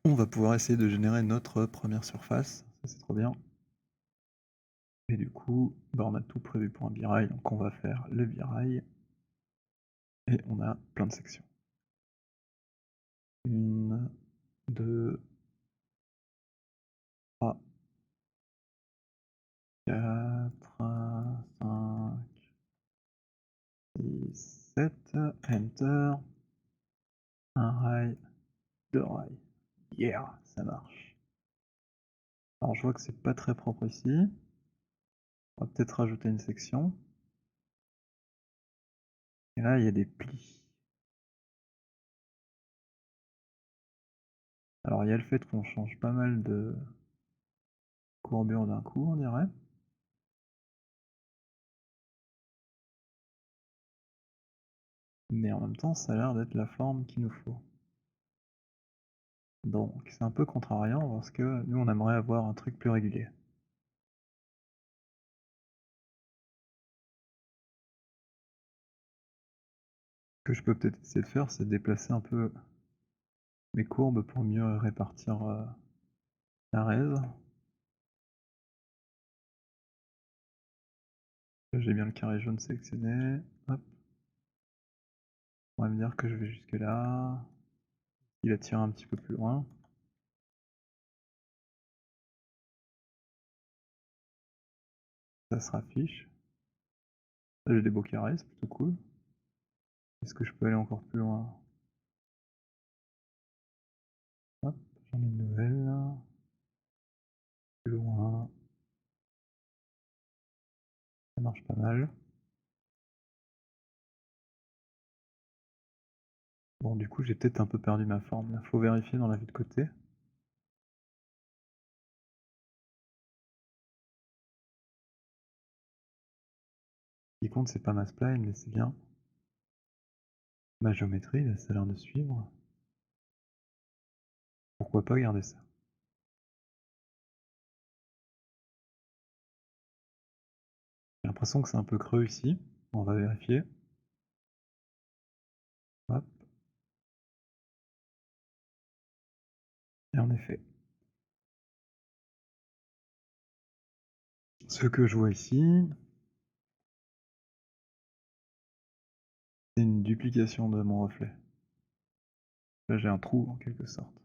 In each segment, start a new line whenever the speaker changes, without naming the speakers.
On va pouvoir essayer de générer notre première surface, ça c'est trop bien. Et du coup, bah, on a tout prévu pour un birail, donc on va faire le birail et on a plein de sections. 1, 2, 3, 4, 5, 6, 7, enter, un rail, 2 rails. Yeah, ça marche. Alors je vois que c'est pas très propre ici. On va peut-être rajouter une section. Et là, il y a des plis. Alors il y a le fait qu'on change pas mal de courbure d'un coup, on dirait. Mais en même temps, ça a l'air d'être la forme qu'il nous faut. Donc c'est un peu contrariant parce que nous, on aimerait avoir un truc plus régulier. Ce que je peux peut-être essayer de faire, c'est de déplacer un peu mes courbes pour mieux répartir la raise. Là, j'ai bien le carré jaune sélectionné. Hop. On va me dire que je vais jusque là. Il va tirer un petit peu plus loin. Ça se raffiche. Là, j'ai des beaux carrés, c'est plutôt cool. Est-ce que je peux aller encore plus loin? Hop, j'en ai une nouvelle là. Plus loin. Ça marche pas mal. Bon, du coup, j'ai peut-être un peu perdu ma forme là. Faut vérifier dans la vue de côté. Ce qui compte, c'est pas ma spline, mais c'est bien ma géométrie, là, ça a l'air de suivre. Pourquoi pas garder ça? J'ai l'impression que c'est un peu creux ici. On va vérifier. Hop. Et en effet. Ce que je vois ici, c'est une duplication de mon reflet. Là, j'ai un trou en quelque sorte.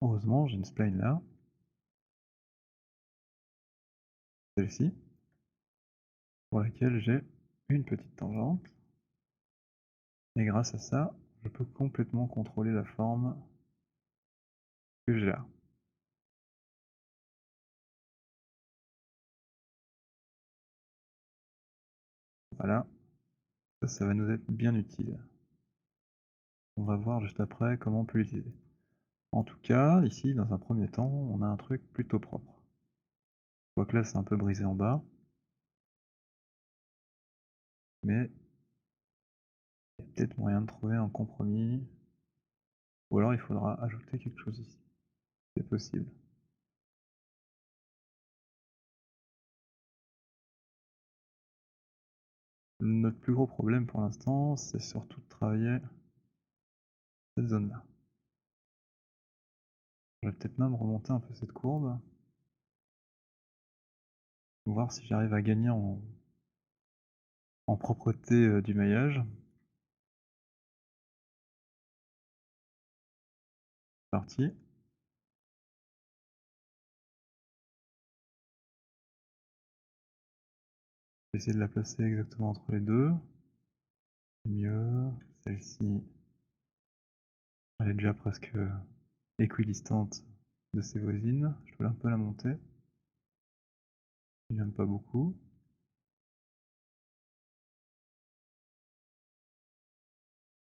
Heureusement, j'ai une spline là. Celle-ci. Pour laquelle j'ai une petite tangente. Et grâce à ça, je peux complètement contrôler la forme que j'ai là. Voilà. Ça va nous être bien utile. On va voir juste après comment on peut l'utiliser. En tout cas, ici, dans un premier temps, on a un truc plutôt propre. Je vois que là, c'est un peu brisé en bas. Mais il y a peut-être moyen de trouver un compromis. Ou alors il faudra ajouter quelque chose ici. C'est possible. Notre plus gros problème pour l'instant, c'est surtout de travailler cette zone-là. Je vais peut-être même remonter un peu cette courbe. Voir si j'arrive à gagner en propreté du maillage. Parti. Je vais essayer de la placer exactement entre les deux. Mieux. Celle-ci, elle est déjà presque équidistante de ses voisines. Je peux un peu la monter. Il n'aime pas beaucoup.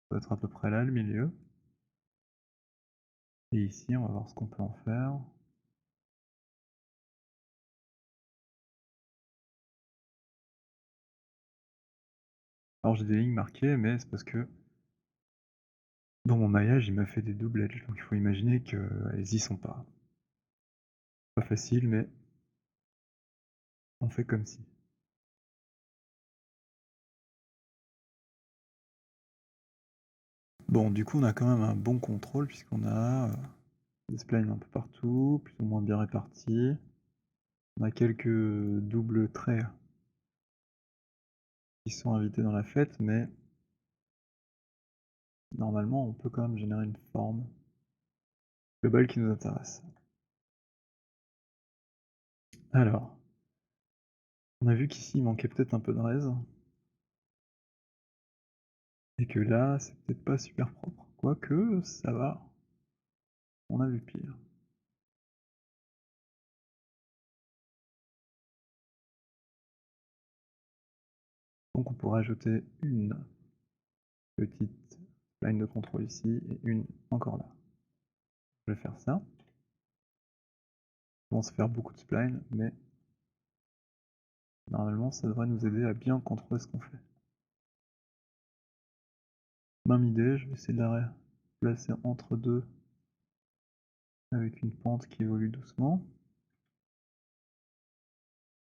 Ça doit être à peu près là le milieu. Et ici, on va voir ce qu'on peut en faire. Alors j'ai des lignes marquées, mais c'est parce que dans mon maillage, il m'a fait des double edge, donc il faut imaginer qu'elles y sont pas. Pas facile, mais on fait comme si. Bon, du coup, on a quand même un bon contrôle puisqu'on a, des splines un peu partout, plus ou moins bien répartis. On a quelques doubles traits qui sont invités dans la fête, mais normalement, on peut quand même générer une forme globale qui nous intéresse. Alors, on a vu qu'ici, il manquait peut-être un peu de res et que là, c'est peut-être pas super propre. Quoique, ça va, on a vu pire. Donc on pourrait ajouter une petite line de contrôle ici et une encore là. Je vais faire ça. On va se faire beaucoup de splines, mais normalement ça devrait nous aider à bien contrôler ce qu'on fait. Même idée, je vais essayer de la placer entre deux avec une pente qui évolue doucement.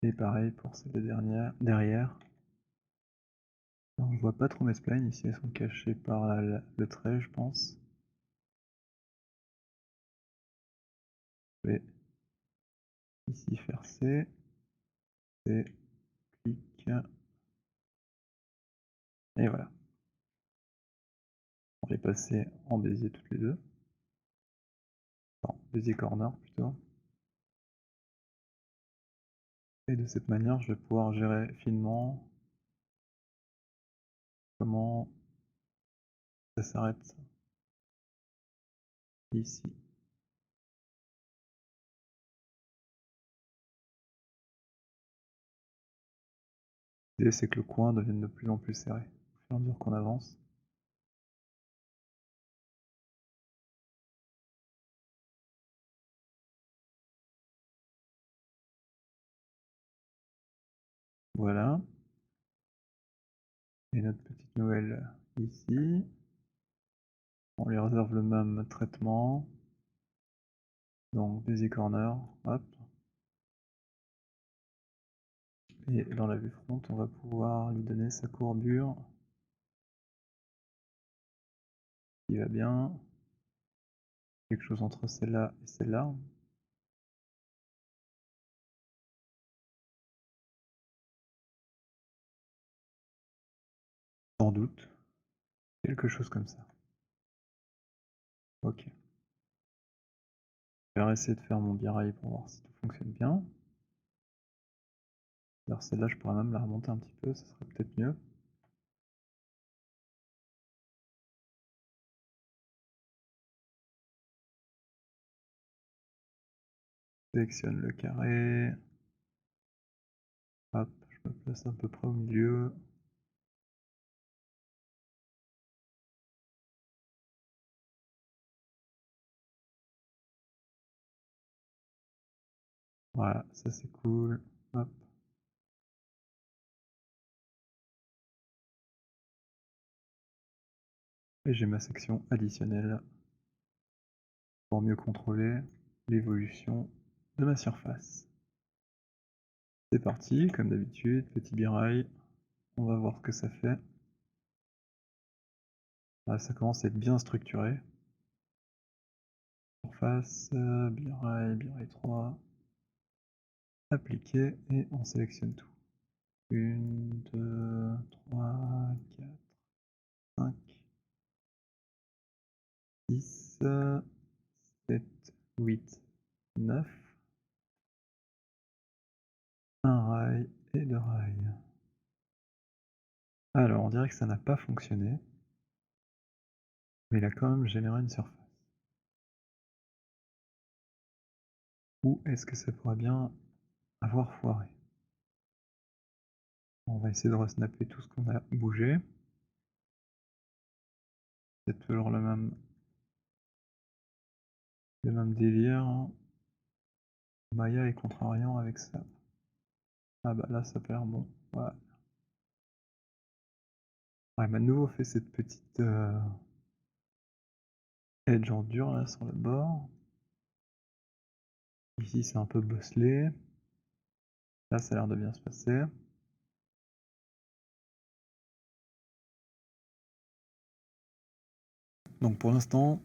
Et pareil pour celle derrière. Alors, je vois pas trop mes splines ici, elles sont cachées par le trait, je pense. Je vais ici faire C, clic, et voilà. On va les passer en Bézier toutes les deux. Enfin, Bézier corner plutôt. Et de cette manière, je vais pouvoir gérer finement comment ça s'arrête ici. L'idée c'est que le coin devienne de plus en plus serré au fur et à mesure qu'on avance. Voilà. Et notre petite nouvelle ici. On lui réserve le même traitement. Donc Busy Corner, hop. Et dans la vue front, on va pouvoir lui donner sa courbure qui va bien. Quelque chose entre celle-là et celle-là. Sans doute. Quelque chose comme ça. Ok. Je vais essayer de faire mon birail pour voir si tout fonctionne bien. Alors celle-là, je pourrais même la remonter un petit peu, ça serait peut-être mieux. Sélectionne le carré. Hop, je me place à peu près au milieu. Voilà, ça c'est cool. Hop. Et j'ai ma section additionnelle pour mieux contrôler l'évolution de ma surface. C'est parti, comme d'habitude, petit birail. On va voir ce que ça fait. Là, ça commence à être bien structuré. Surface, birail 3. Appliquer et on sélectionne tout. 1, 2, 3, 4, 5, 6, 7, 8, 9. Un rail et deux rails. Alors, on dirait que ça n'a pas fonctionné, mais il a quand même généré une surface. Ou est-ce que ça pourrait bien avoir foiré? On va essayer de resnapper tout ce qu'on a bougé. C'est toujours le même délire. Maya est contrariant avec ça. Ah bah là, ça perd bon. Ouais. Ouais, il m'a de nouveau fait cette petite edge en dur là sur le bord. Ici, c'est un peu bosselé. Là, ça a l'air de bien se passer. Donc pour l'instant,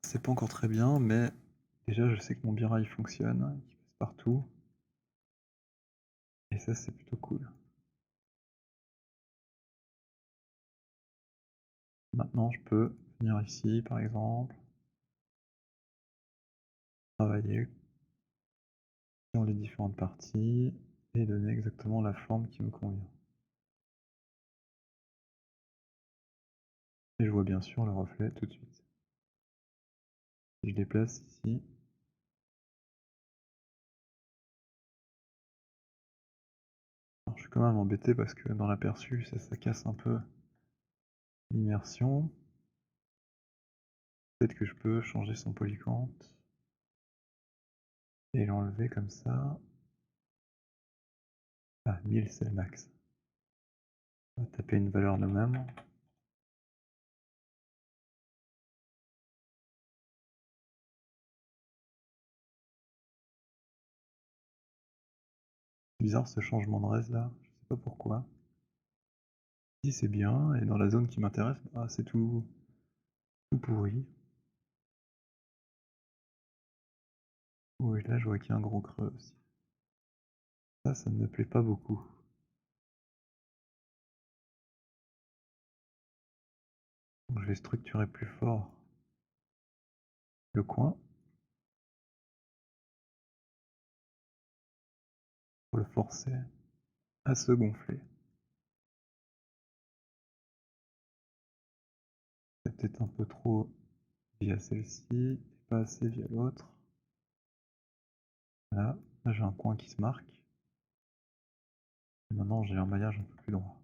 c'est pas encore très bien, mais déjà je sais que mon birail fonctionne, qu'il passe partout et ça c'est plutôt cool. Maintenant je peux venir ici par exemple, travailler sur les différentes parties et donner exactement la forme qui me convient. Et je vois bien sûr le reflet tout de suite. Si je déplace ici, alors je suis quand même embêté parce que dans l'aperçu ça casse un peu l'immersion. Peut-être que je peux changer son polyquante et l'enlever comme ça. Ah, 1000 c'est le max. On va taper une valeur de même. C'est bizarre ce changement de res là, je sais pas pourquoi. Ici c'est bien, et dans la zone qui m'intéresse, ah, c'est tout pourri. Oui, là je vois qu'il y a un gros creux aussi. Ça ne me plaît pas beaucoup. Donc je vais structurer plus fort le coin pour le forcer à se gonfler. C'est peut-être un peu trop via celle-ci, et pas assez via l'autre. Voilà, là j'ai un coin qui se marque. Et maintenant j'ai un maillage un peu plus droit.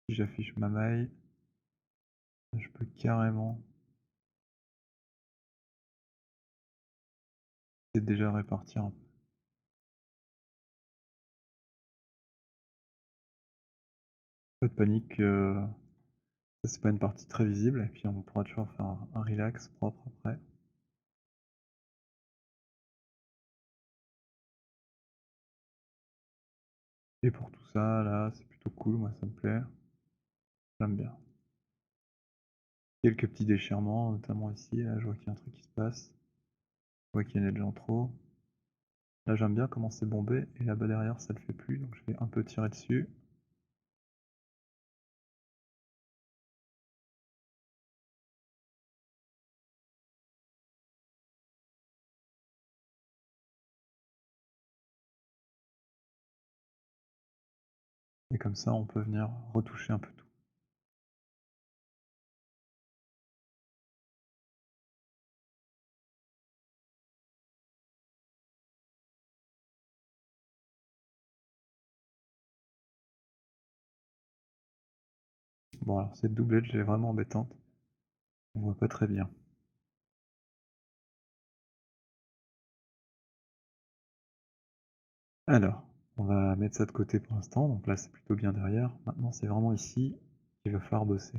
Si j'affiche ma maille, je peux carrément essayer de déjà répartir un peu. Pas de panique, ça c'est pas une partie très visible, et puis on pourra toujours faire un relax propre après. Et pour tout ça, là, c'est plutôt cool, moi ça me plaît, j'aime bien. Quelques petits déchirements, notamment ici, là je vois qu'il y a un truc qui se passe, je vois qu'il y en a déjà en trop. Là j'aime bien comment c'est bombé, et là-bas derrière ça le fait plus, donc je vais un peu tirer dessus. Et comme ça on peut venir retoucher un peu tout. Bon alors cette doublette, elle est vraiment embêtante, on voit pas très bien. Alors, on va mettre ça de côté pour l'instant, donc là c'est plutôt bien derrière. Maintenant c'est vraiment ici qu'il va falloir bosser.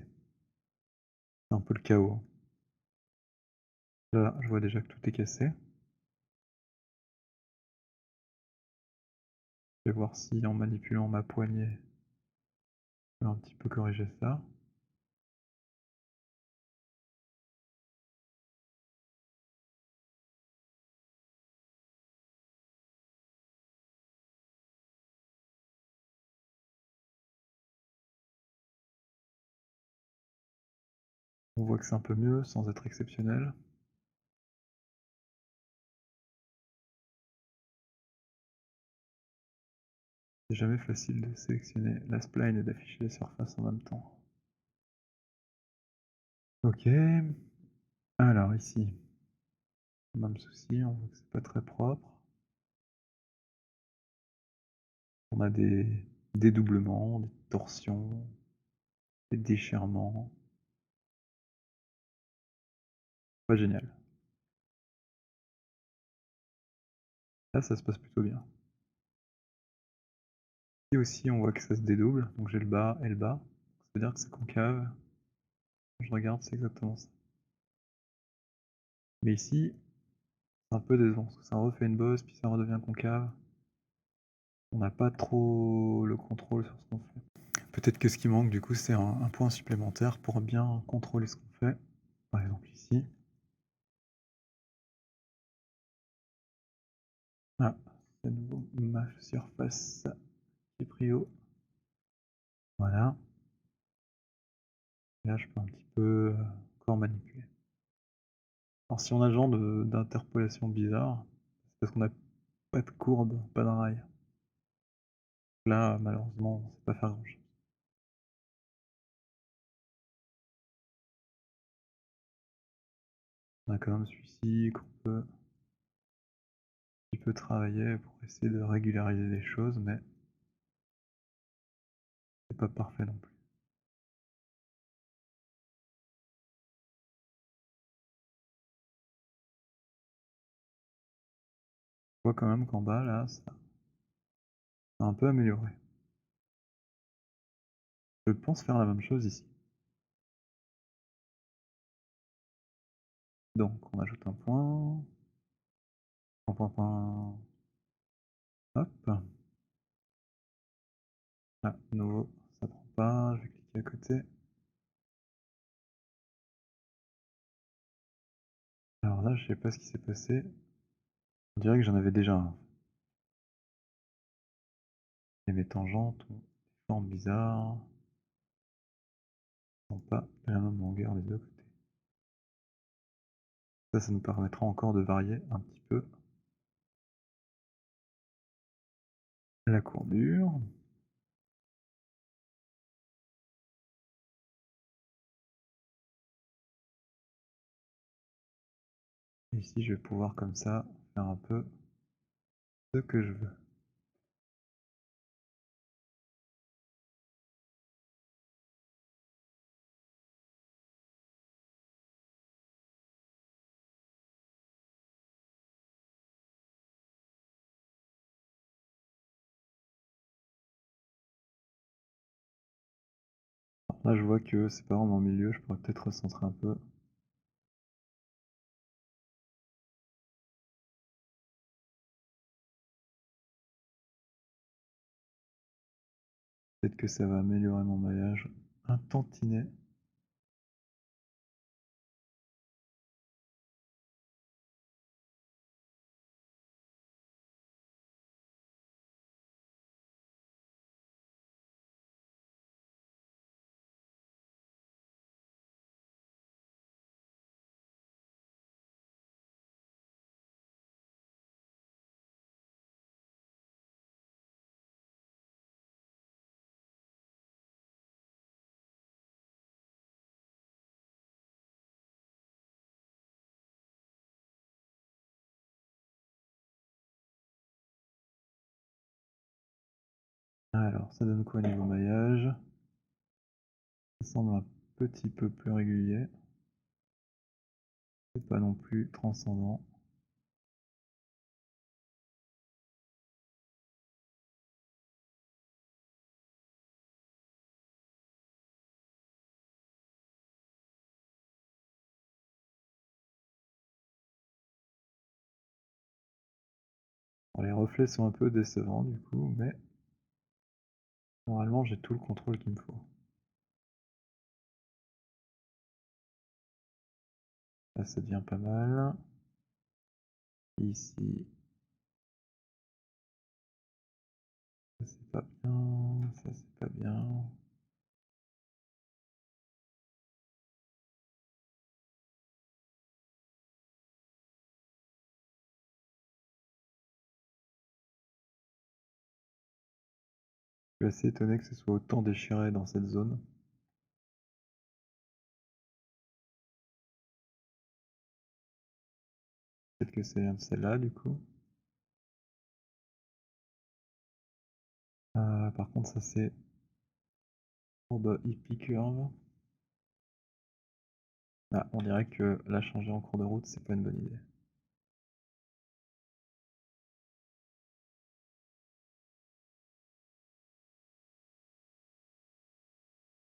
C'est un peu le chaos. Là, je vois déjà que tout est cassé. Je vais voir si en manipulant ma poignée, je peux un petit peu corriger ça. On voit que c'est un peu mieux sans être exceptionnel. C'est jamais facile de sélectionner la spline et d'afficher les surfaces en même temps. Ok. Alors ici, même souci, on voit que c'est pas très propre. On a des dédoublements, des torsions, des déchirements. Pas génial. Là, ça se passe plutôt bien. Ici aussi, on voit que ça se dédouble, donc j'ai le bas et le bas. Ça veut dire que c'est concave. Quand je regarde, c'est exactement ça. Mais ici, c'est un peu décevant, parce que ça refait une bosse, puis ça redevient concave. On n'a pas trop le contrôle sur ce qu'on fait. Peut-être que ce qui manque du coup, c'est un point supplémentaire pour bien contrôler ce qu'on fait. Par exemple ici. Ah, c'est à nouveau ma surface qui est pris haut. Voilà. Là, je peux un petit peu, encore manipuler. Alors si on a ce genre d'interpolation bizarre, c'est parce qu'on a pas de courbe, pas de rail. Là, malheureusement, on sait pas faire grand chose. On a quand même celui-ci qu'on peut un petit peu travailler pour essayer de régulariser les choses, mais c'est pas parfait non plus. On voit quand même qu'en bas là, ça a un peu amélioré. Je pense faire la même chose ici. Donc on ajoute un point. Point, point, point. Hop. Ah, de nouveau, ça prend pas. Je vais cliquer à côté. Alors là, je sais pas ce qui s'est passé. On dirait que j'en avais déjà un. Et mes tangentes ont des formes bizarres. Elles sont pas de la même longueur des deux côtés. Ça nous permettra encore de varier un petit peu la courbure. Et ici, je vais pouvoir comme ça faire un peu ce que je veux. Alors là, je vois que c'est pas vraiment au milieu. Je pourrais peut-être recentrer un peu. Peut-être que ça va améliorer mon maillage un tantinet. Alors, ça donne quoi niveau maillage? Ça semble un petit peu plus régulier. C'est pas non plus transcendant. Alors, les reflets sont un peu décevants du coup, mais normalement j'ai tout le contrôle qu'il me faut. Là, ça devient pas mal. Ici, ça c'est pas bien, ça c'est pas bien. Je suis assez étonné que ce soit autant déchiré dans cette zone. Peut-être que c'est celle-là du coup. Par contre, ça c'est courbe hippie curve. Ah, on dirait que la changer en cours de route, c'est pas une bonne idée.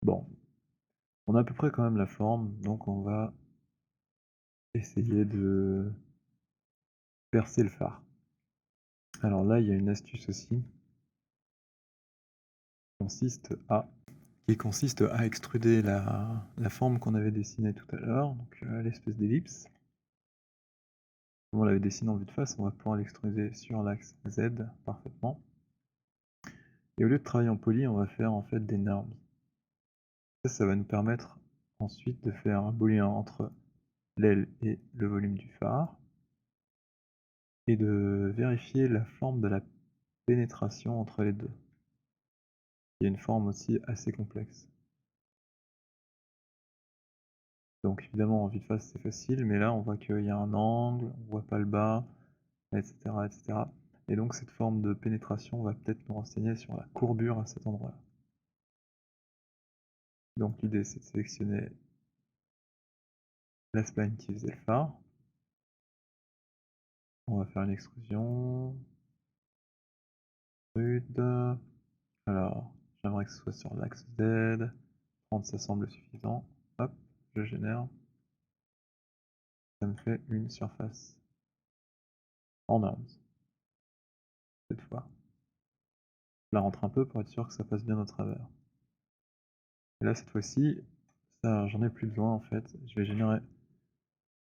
Bon, on a à peu près quand même la forme, donc on va essayer de percer le phare. Alors là, il y a une astuce aussi, qui consiste à qui consiste à extruder la forme qu'on avait dessinée tout à l'heure, donc l'espèce d'ellipse. Comme on l'avait dessiné en vue de face, on va pouvoir l'extruder sur l'axe Z parfaitement. Et au lieu de travailler en poly, on va faire en fait des norms. Ça va nous permettre ensuite de faire un booléen entre l'aile et le volume du phare, et de vérifier la forme de la pénétration entre les deux. Il y a une forme aussi assez complexe. Donc évidemment en vue de face c'est facile, mais là on voit qu'il y a un angle, on voit pas le bas, etc., etc. Et donc cette forme de pénétration va peut-être nous renseigner sur la courbure à cet endroit-là. Donc l'idée c'est de sélectionner la spline qui faisait le phare. On va faire une extrusion. Rude. Alors, j'aimerais que ce soit sur l'axe Z. 30 ça semble suffisant. Hop, je génère. Ça me fait une surface en arms. Cette fois. Je la rentre un peu pour être sûr que ça passe bien au travers. Et là cette fois-ci, ça j'en ai plus besoin en fait. Je vais générer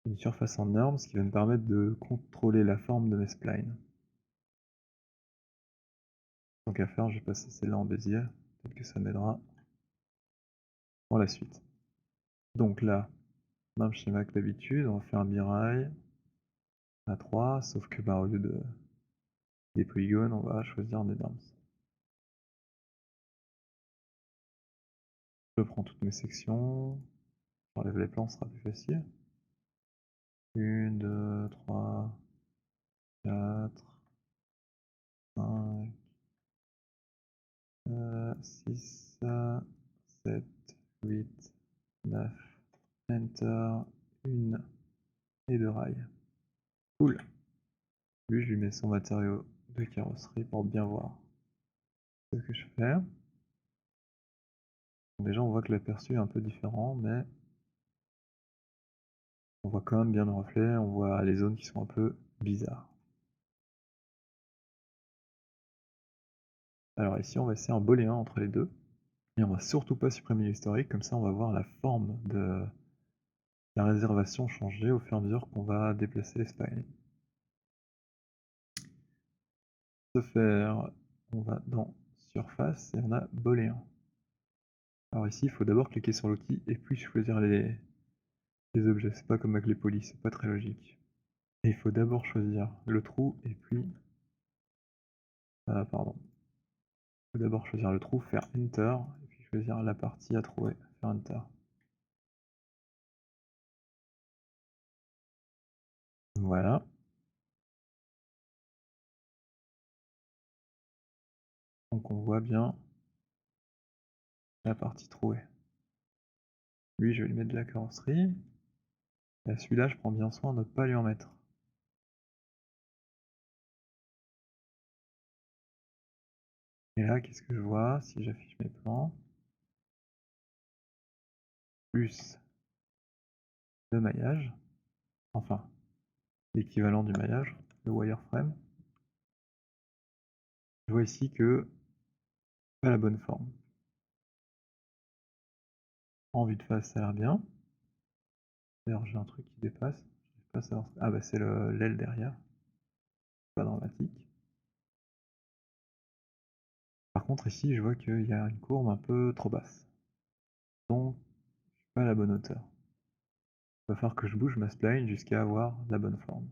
une surface en norms, ce qui va me permettre de contrôler la forme de mes splines. Tant qu'à faire, je vais passer celle-là en Bézier, peut-être que ça m'aidera pour la suite. Donc là, même schéma que d'habitude, on va faire un birail à 3, sauf que bah, au lieu des polygones, on va choisir des norms. Je prends toutes mes sections, j'enlève les plans, ce sera plus facile. 1, 2, 3, 4, 5, 6, 7, 8, 9, enter, 1 et 2 rails. Cool. Lui, je lui mets son matériau de carrosserie pour bien voir ce que je fais. Donc déjà, on voit que l'aperçu est un peu différent, mais on voit quand même bien le reflet, on voit les zones qui sont un peu bizarres. Alors ici, on va essayer un booléen entre les deux. Et on va surtout pas supprimer l'historique, comme ça on va voir la forme de la réservation changer au fur et à mesure qu'on va déplacer les spines. Pour ce faire, on va dans surface et on a booléen. Alors ici, il faut d'abord cliquer sur l'outil et puis choisir les objets. C'est pas comme avec les polys, c'est pas très logique. Et il faut d'abord choisir le trou et puis... pardon. Il faut d'abord choisir le trou, faire Enter, et puis choisir la partie à trouver, faire Enter. Voilà. Donc on voit bien la partie trouée. Lui, je vais lui mettre de la carrosserie. Et celui-là, je prends bien soin de ne pas lui en mettre. Et là, qu'est-ce que je vois si j'affiche mes plans? Plus le maillage, enfin l'équivalent du maillage, le wireframe. Je vois ici que pas la bonne forme. En vue de face, ça a l'air bien. D'ailleurs, j'ai un truc qui dépasse. Je sais pas savoir... Ah bah c'est l'aile derrière. Pas dramatique. Par contre, ici, je vois qu'il y a une courbe un peu trop basse. Donc, je suis pas à la bonne hauteur. Il va falloir que je bouge ma spline jusqu'à avoir la bonne forme.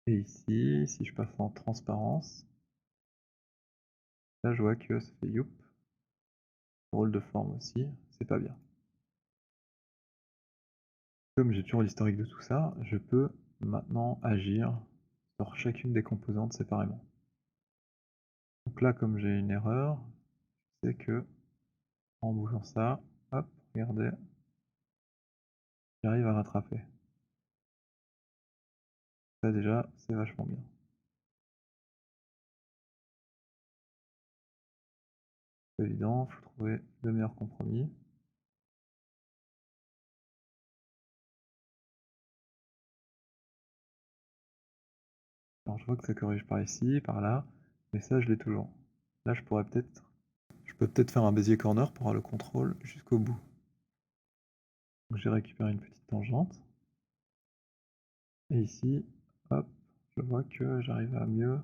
Et ici, si je passe en transparence, là je vois que ça fait youp. Rôle de forme aussi, c'est pas bien. Comme j'ai toujours l'historique de tout ça, je peux maintenant agir sur chacune des composantes séparément. Donc là, comme j'ai une erreur, c'est que en bougeant ça, hop, regardez, j'arrive à rattraper. Ça déjà, c'est vachement bien. C'est évident, il faut trouver le meilleur compromis. Alors je vois que ça corrige par ici, par là, mais ça je l'ai toujours. Là je pourrais peut-être peux peut-être faire un Bézier corner pour avoir le contrôle jusqu'au bout. Donc j'ai récupéré une petite tangente. Et ici, hop, je vois que j'arrive à mieux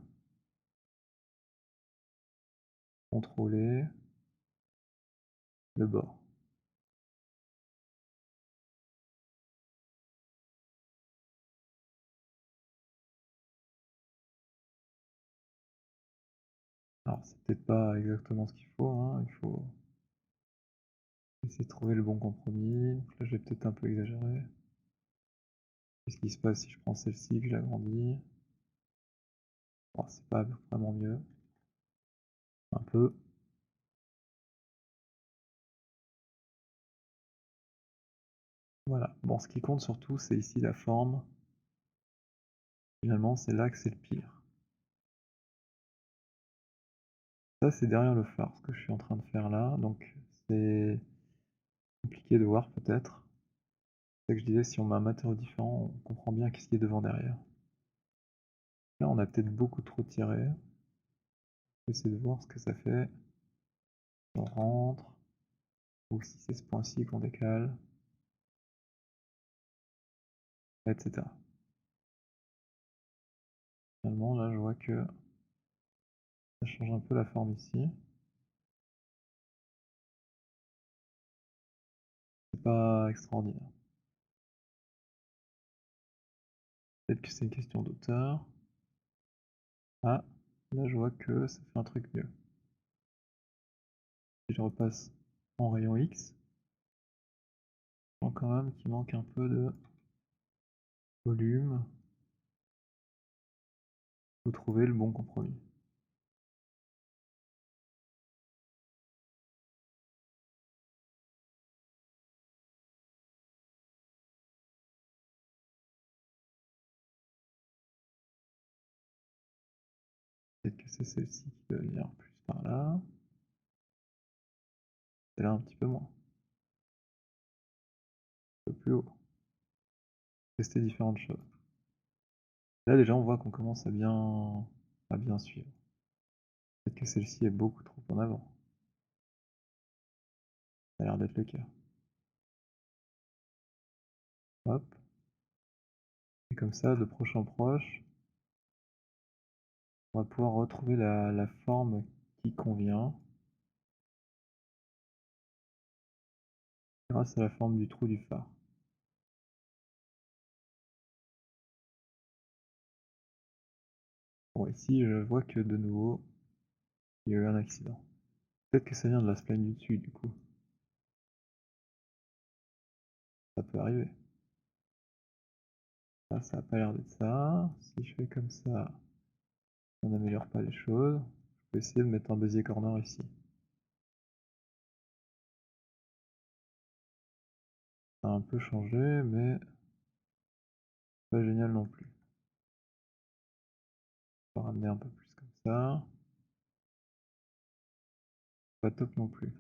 contrôler le bord. Alors c'est peut-être pas exactement ce qu'il faut, hein, il faut essayer de trouver le bon compromis. Donc là j'ai peut-être un peu exagéré. Qu'est-ce qui se passe si je prends celle-ci, que je l'agrandis? Bon, c'est pas vraiment mieux. Un peu. Voilà. Bon, ce qui compte surtout, c'est ici la forme. Finalement, c'est là que c'est le pire. Ça, c'est derrière le phare, ce que je suis en train de faire là. Donc, c'est compliqué de voir peut-être. C'est ça que je disais, si on met un matériau différent, on comprend bien qu'est-ce qui est devant derrière. Là, on a peut-être beaucoup trop tiré. On va essayer de voir ce que ça fait. On rentre. Ou si c'est ce point-ci qu'on décale. Etc. Finalement, là, je vois que ça change un peu la forme ici. C'est pas extraordinaire. Peut-être que c'est une question d'auteur. Ah, là je vois que ça fait un truc mieux. Si je repasse en rayon X, je sens quand même qu'il manque un peu de volume. Faut trouver le bon compromis. Peut-être que c'est celle-ci qui doit venir plus par là. Et là un petit peu moins. Un peu plus haut. Tester différentes choses. Là déjà on voit qu'on commence à bien suivre. Peut-être que celle-ci est beaucoup trop en avant. Ça a l'air d'être le cas. Hop. Et comme ça, de proche en proche, on va pouvoir retrouver la forme qui convient grâce à la forme du trou du phare. Bon, ici, je vois que de nouveau, il y a eu un accident. Peut-être que ça vient de la spline du dessus, du coup. Ça peut arriver. Là, ça a pas l'air d'être ça. Si je fais comme ça n'améliore pas les choses. Je peux essayer de mettre un Bézier corner ici. Ça a un peu changé, mais pas génial non plus. On va ramener un peu plus comme ça. Pas top non plus.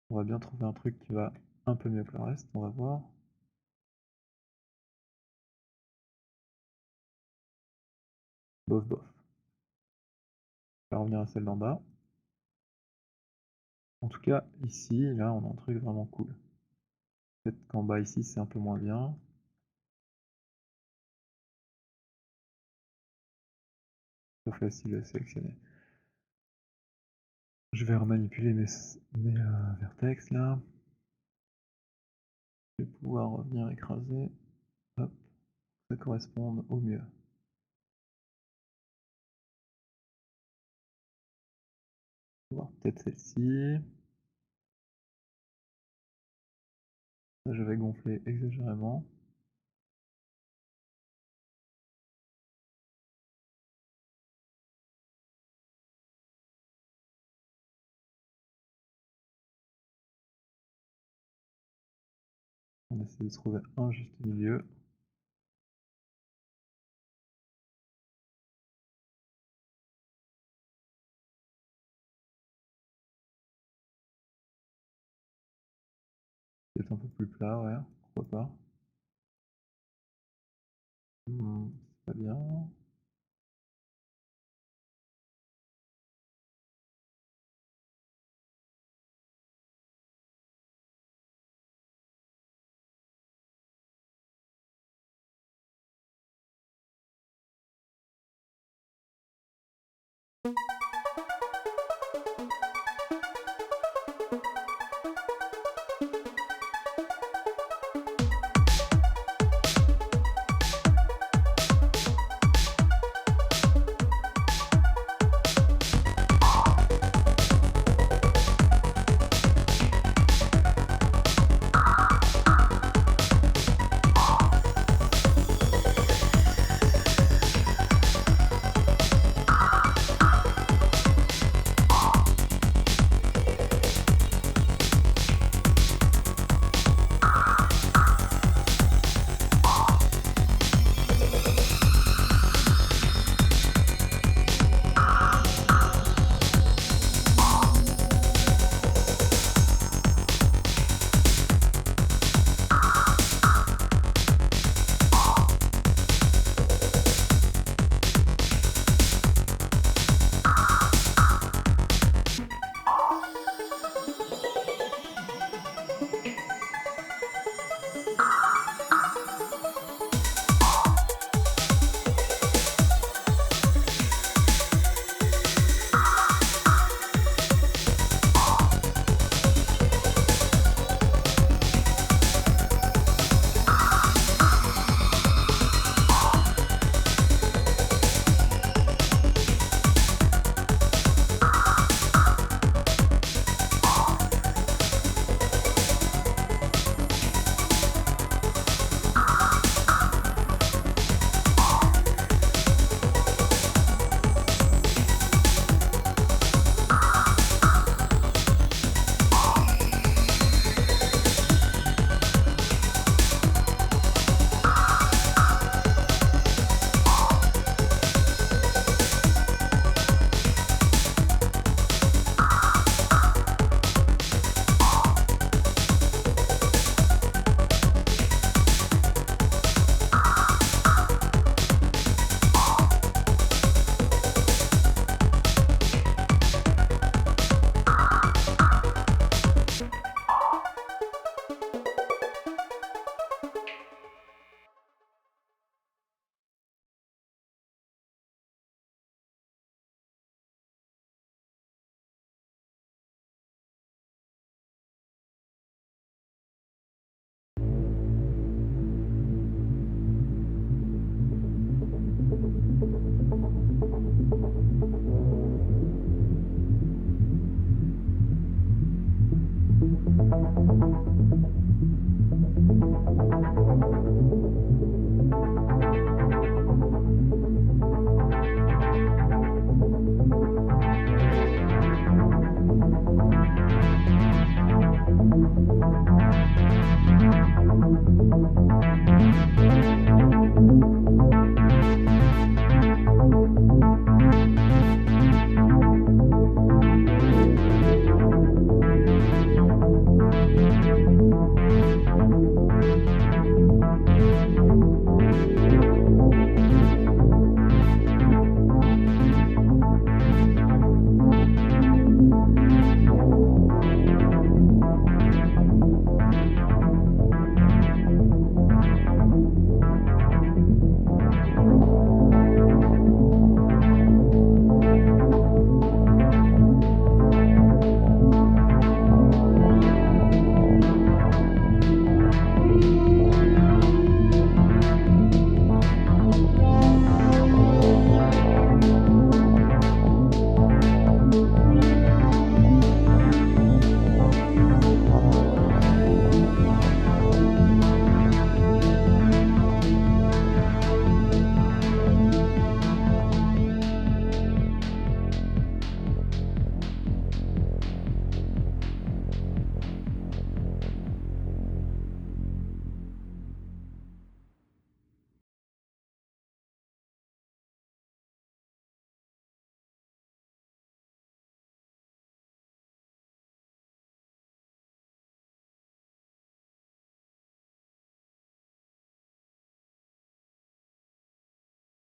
On va bien trouver un truc qui va un peu mieux que le reste, on va voir. Bof bof. On va revenir à celle d'en bas. En tout cas, ici, là, on a un truc vraiment cool. Peut-être qu'en bas ici, c'est un peu moins bien. Pas facile à sélectionner. Je vais remanipuler mes vertex là. Je vais pouvoir revenir écraser. Hop, ça corresponde au mieux. On va voir peut-être celle-ci. Là, je vais gonfler exagérément. On essaie de trouver un juste milieu. Peut-être un peu plus plat, ouais, pourquoi pas. C'est pas bien.